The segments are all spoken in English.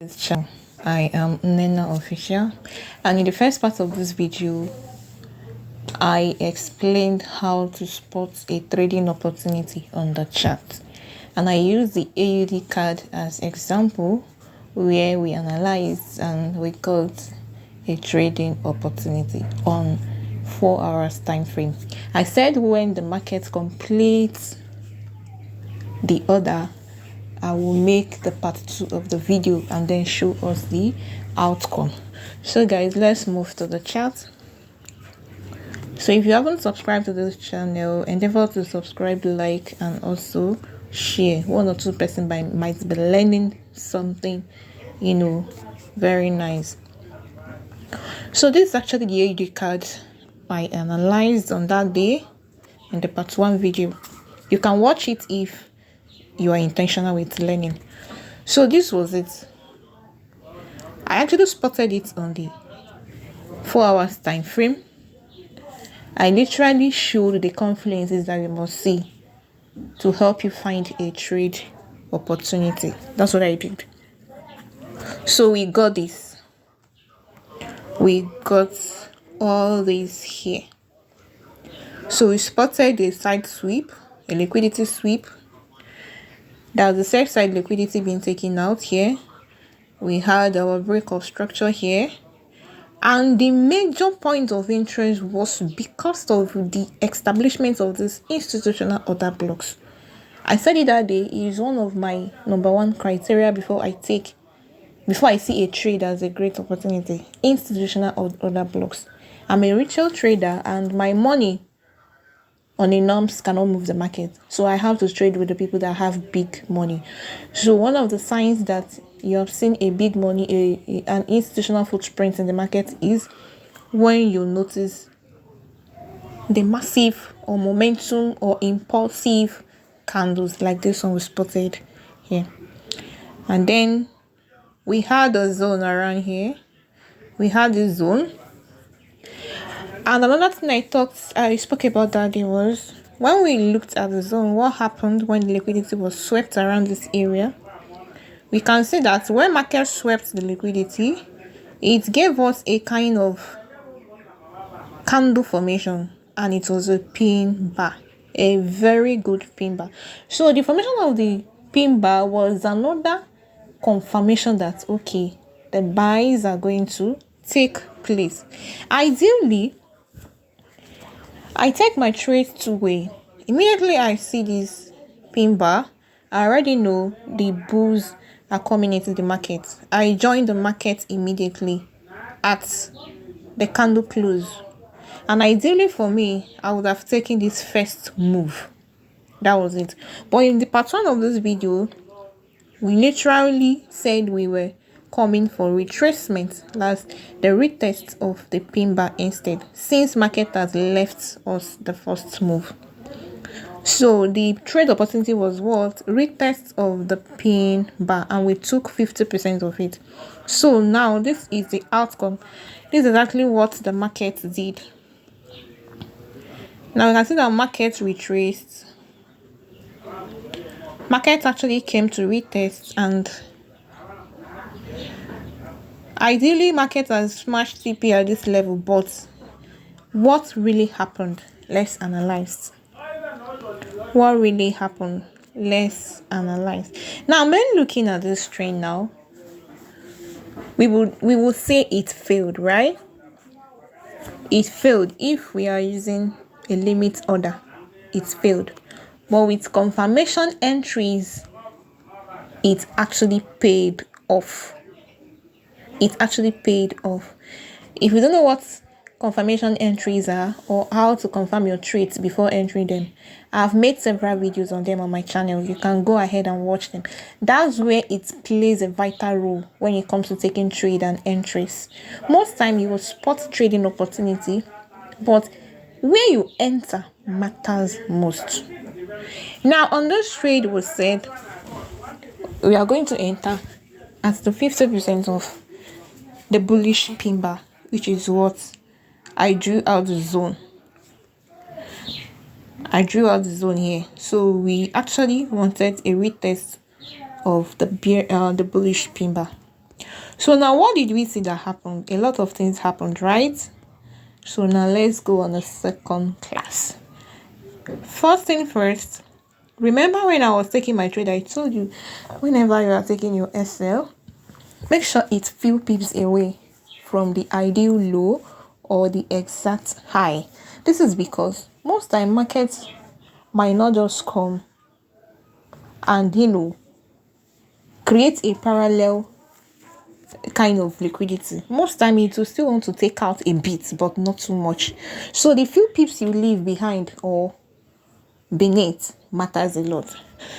This channel. I am Nena Official, and in the first part of this video I explained how to spot a trading opportunity on the chart, and I used the AUDCAD as example where we analyzed and we got a trading opportunity on 4 hours time frame. I said when the market completes the order, I will make the part 2 of the video and then show us the outcome. So guys, let's move to the chart. So if you haven't subscribed to this channel, endeavor to subscribe, like, and also share. 1 or 2 person might be learning something, very nice. So this is actually the AUD card I analyzed on that day in the part 1 video. You can watch it if you are intentional with learning. So this was it. I actually spotted it on the 4 hours time frame. I literally showed the confluences that you must see to help you find a trade opportunity. That's what I did. So we got this. We got all this here. So we spotted a side sweep, a liquidity sweep. That's the safe side liquidity being taken out here. We had our break of structure here. And the major point of interest was because of the establishment of this institutional order blocks. I said it that day, it is one of my number 1 criteria before I see a trade as a great opportunity. Institutional order blocks. I'm a retail trader and my money on a norms cannot move the market, so I have to trade with the people that have big money. So one of the signs that you have seen a big money, an institutional footprint in the market is when you notice the massive or momentum or impulsive candles like this one we spotted here. And then we had a zone around here. We had this zone. And another thing I spoke about that day was when we looked at the zone, what happened when the liquidity was swept around this area. We can see that when market swept the liquidity, it gave us a kind of candle formation, and it was a pin bar, a very good pin bar. So the formation of the pin bar was another confirmation that okay, the buys are going to take place. Ideally, I take my trade 2 way. Immediately I see this pin bar, I already know the bulls are coming into the market. I join the market immediately at the candle close. And ideally for me, I would have taken this first move. That was it. But in the part 1 of this video, we literally said we were coming for retracement, last the retest of the pin bar instead, since market has left us the first move. So the trade opportunity was what? Retest of the pin bar, and we took 50% of it. So now this is the outcome. This is exactly what the market did. Now you can see that market retraced. Market actually came to retest, and ideally market has smashed TP at this level, but what really happened? Let's analyze. What really happened? Let's analyze. Now when looking at this trend now, we would say it failed, right? It failed. If we are using a limit order, it failed. But with confirmation entries, it actually paid off. It actually paid off. If you don't know what confirmation entries are or how to confirm your trades before entering them, I've made several videos on them on my channel. You can go ahead and watch them. That's where it plays a vital role when it comes to taking trade and entries. Most time you will spot trading opportunity, but where you enter matters most. Now on this trade, we said we are going to enter at the 50% of the bullish pin bar, which is what I drew out the zone. I drew out the zone here. So we actually wanted a retest of the bullish pin bar. So now what did we see that happened? A lot of things happened, right? So now let's go on a second class. First thing first, remember when I was taking my trade, I told you whenever you are taking your SL, make sure it's few pips away from the ideal low or the exact high. This is because most time markets might not just come and create a parallel kind of liquidity. Most time it will still want to take out a bit, but not too much. So the few pips you leave behind or beneath matters a lot.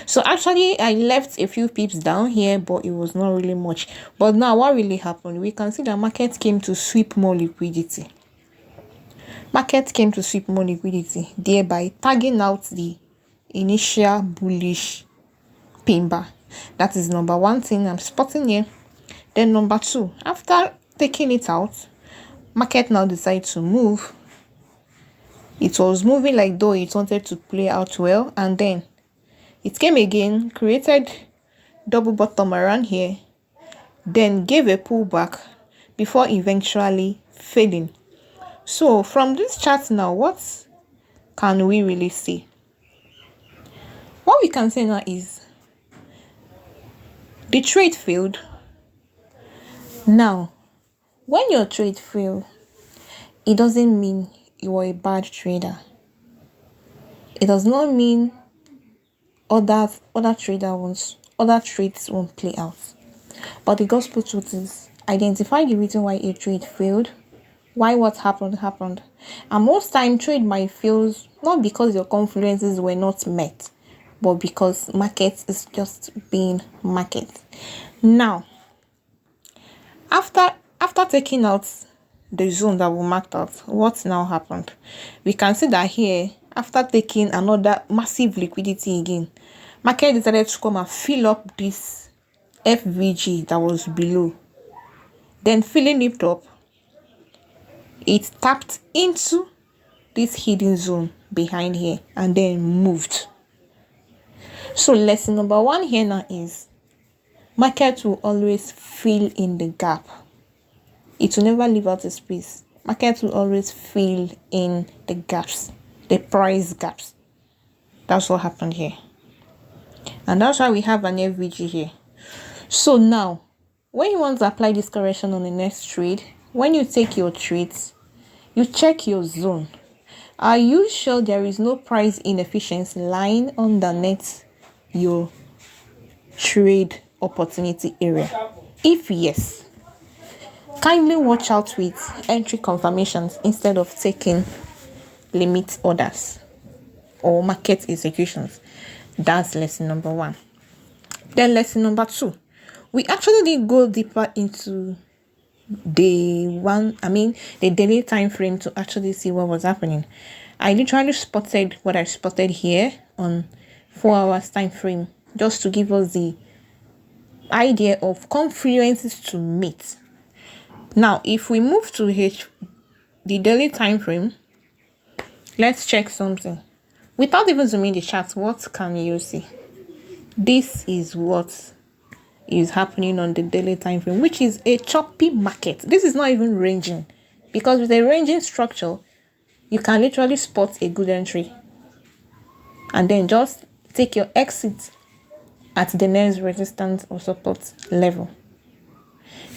So actually I left a few pips down here, but it was not really much. But now what really happened, we can see that market came to sweep more liquidity. Market came to sweep more liquidity, thereby tagging out the initial bullish pin bar. That is number one thing I'm spotting here. Then number two, after taking it out, market now decided to move. It was moving like though it wanted to play out well, and then it came again, created double bottom around here, then gave a pullback before eventually failing. So from this chart now, what can we really see? What we can say now is the trade failed. Now, when your trade failed, it doesn't mean you are a bad trader. It does not mean other trades won't play out. But the gospel truth is, identify the reason why a trade failed, why what happened. And most time trade might fail not because your confluences were not met, but because market is just being market. Now, after taking out the zone that we marked out, what now happened? We can see that here, after taking another massive liquidity again, market decided to come and fill up this FVG that was below. Then filling it up, it tapped into this hidden zone behind here and then moved. So lesson number one here now is market will always fill in the gap. It will never leave out a space. Market will always fill in the gaps, the price gaps. That's what happened here. And that's why we have an FVG here. So now, when you want to apply this correction on the next trade, when you take your trades, you check your zone. Are you sure there is no price inefficiency lying underneath your trade opportunity area? If yes, kindly watch out with entry confirmations instead of taking limit orders or market executions. That's lesson number one. Then lesson number two, we actually did go deeper into the daily time frame to actually see what was happening. I literally spotted what I spotted here on 4 hours time frame, just to give us the idea of confluences to meet. Now, if we move to the daily time frame, let's check something. Without even zooming the chart, what can you see? This is what is happening on the daily time frame, which is a choppy market. This is not even ranging, because with a ranging structure, you can literally spot a good entry and then just take your exit at the next resistance or support level.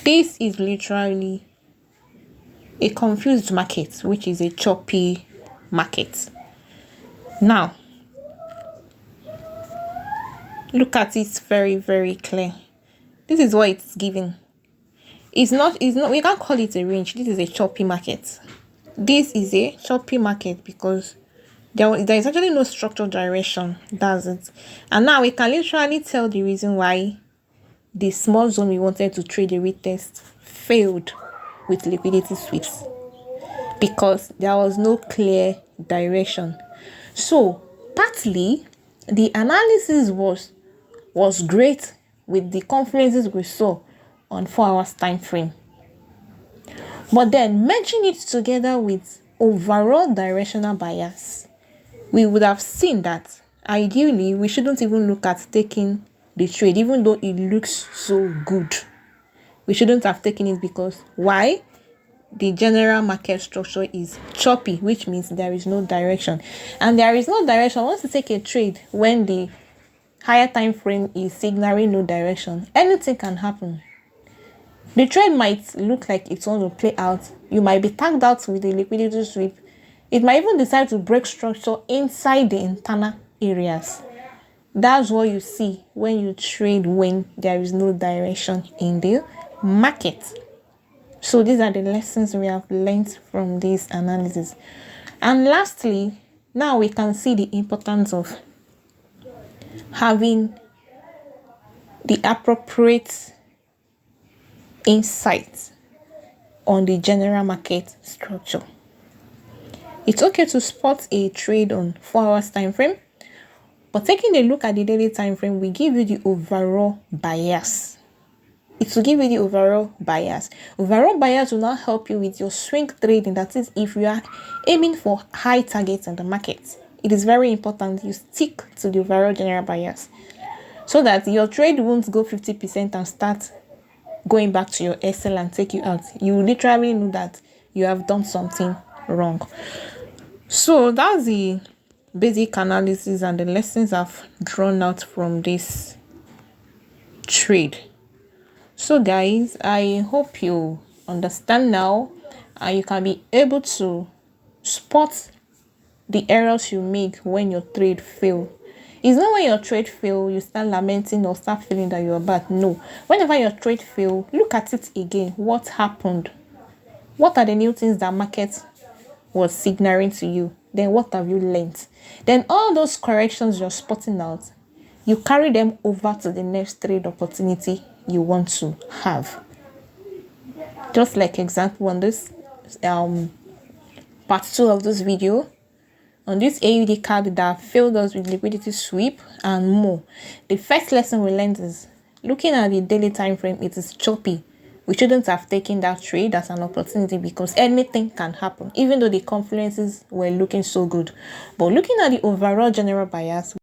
This is literally a confused market, which is a choppy market. Now, look at it very, very clear. This is what it's giving. It's not, we can't call it a range. This is a choppy market. This is a choppy market because there is actually no structural direction. That's it. And now we can literally tell the reason why the small zone we wanted to trade a retest failed with liquidity sweeps, because there was no clear direction. So partly the analysis was great with the confluences we saw on 4 hours time frame, but then merging it together with overall directional bias, we would have seen that ideally we shouldn't even look at taking the trade, even though it looks so good. we shouldn't have taken it because why? The general market structure is choppy, which means there is no direction. And there is no direction. Once you take a trade when the higher time frame is signaling no direction, anything can happen. The trade might look like it's going to play out. You might be tagged out with a liquidity sweep. It might even decide to break structure inside the internal areas. That's what you see when you trade when there is no direction in the market. So these are the lessons we have learned from this analysis. And lastly, now we can see the importance of having the appropriate insights on the general market structure. It's okay to spot a trade on 4 hours time frame, but taking a look at the daily time frame will give you the overall bias. It will give you the overall bias. Overall bias will not help you with your swing trading. That is, if you are aiming for high targets on the market, it is very important you stick to the overall general bias so that your trade won't go 50% and start going back to your Excel and take you out. You literally know that you have done something wrong. So that's the basic analysis and the lessons I've drawn out from this trade. So guys, I hope you understand now and you can be able to spot the errors you make when your trade fail. It's not when your trade fail you start lamenting or start feeling that you are bad. No, whenever your trade fail, look at it again. What happened? What are the new things that market was signaling to you? Then what have you learned? Then all those corrections you're spotting out, you carry them over to the next trade opportunity you want to have. Just like example on this part 2 of this video, on this AUDCAD that failed us with liquidity sweep and more. The first lesson we learned is looking at the daily time frame, it is choppy. We shouldn't have taken that trade as an opportunity because anything can happen, even though the confluences were looking so good. But looking at the overall general bias,